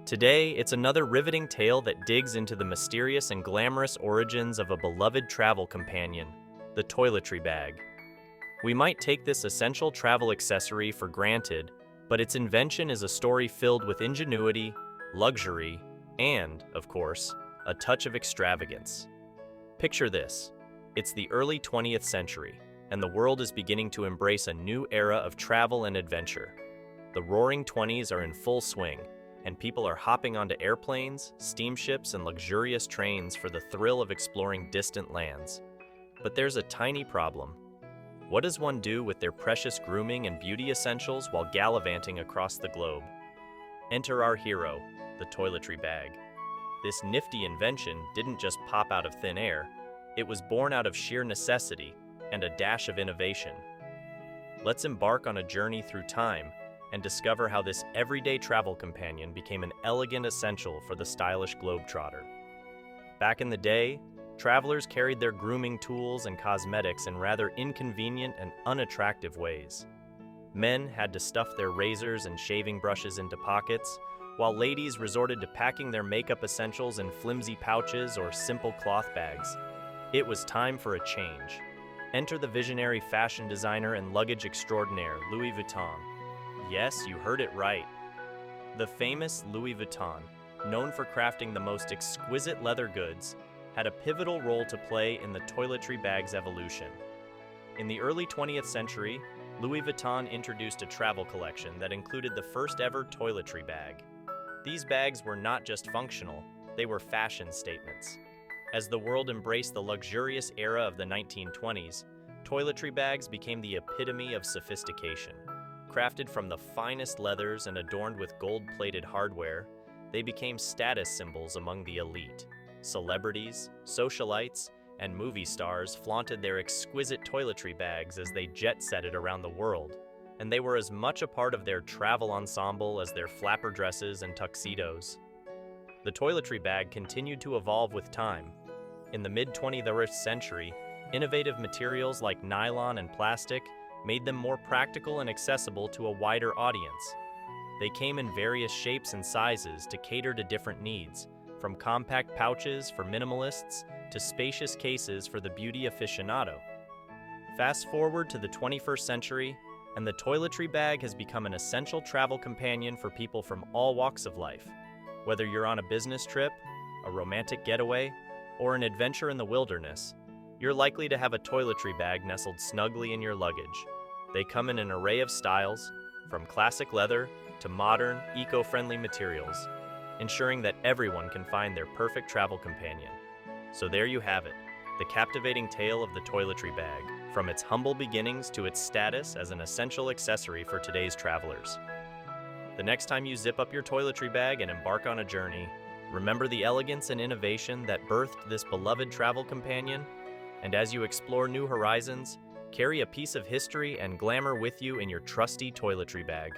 Today, it's another riveting tale that digs into the mysterious and glamorous origins of a beloved travel companion, the toiletry bag. We might take this essential travel accessory for granted, but its invention is a story filled with ingenuity, luxury, and, of course, a touch of extravagance. Picture this. It's the early 20th century, and the world is beginning to embrace a new era of travel and adventure. The roaring 20s are in full swing, and people are hopping onto airplanes, steamships, and luxurious trains for the thrill of exploring distant lands. But there's a tiny problem. What does one do with their precious grooming and beauty essentials while gallivanting across the globe? Enter our hero, the toiletry bag. This nifty invention didn't just pop out of thin air, it was born out of sheer necessity and a dash of innovation. Let's embark on a journey through time and discover how this everyday travel companion became an elegant essential for the stylish globetrotter. Back in the day, travelers carried their grooming tools and cosmetics in rather inconvenient and unattractive ways. Men had to stuff their razors and shaving brushes into pockets, while ladies resorted to packing their makeup essentials in flimsy pouches or simple cloth bags. It was time for a change. Enter the visionary fashion designer and luggage extraordinaire, Louis Vuitton. Yes, you heard it right. The famous Louis Vuitton, known for crafting the most exquisite leather goods, had a pivotal role to play in the toiletry bag's evolution. In the early 20th century, Louis Vuitton introduced a travel collection that included the first ever toiletry bag. These bags were not just functional, they were fashion statements. As the world embraced the luxurious era of the 1920s, toiletry bags became the epitome of sophistication. Crafted from the finest leathers and adorned with gold-plated hardware, they became status symbols among the elite. Celebrities, socialites, and movie stars flaunted their exquisite toiletry bags as they jet-setted around the world, and they were as much a part of their travel ensemble as their flapper dresses and tuxedos. The toiletry bag continued to evolve with time. In the mid-20th century, innovative materials like nylon and plastic made them more practical and accessible to a wider audience. They came in various shapes and sizes to cater to different needs, from compact pouches for minimalists to spacious cases for the beauty aficionado. Fast forward to the 21st century, and the toiletry bag has become an essential travel companion for people from all walks of life. Whether you're on a business trip, a romantic getaway, or an adventure in the wilderness, you're likely to have a toiletry bag nestled snugly in your luggage. They come in an array of styles, from classic leather to modern, eco-friendly materials, ensuring that everyone can find their perfect travel companion. So there you have it, the captivating tale of the toiletry bag, from its humble beginnings to its status as an essential accessory for today's travelers. The next time you zip up your toiletry bag and embark on a journey, remember the elegance and innovation that birthed this beloved travel companion, and as you explore new horizons, carry a piece of history and glamour with you in your trusty toiletry bag.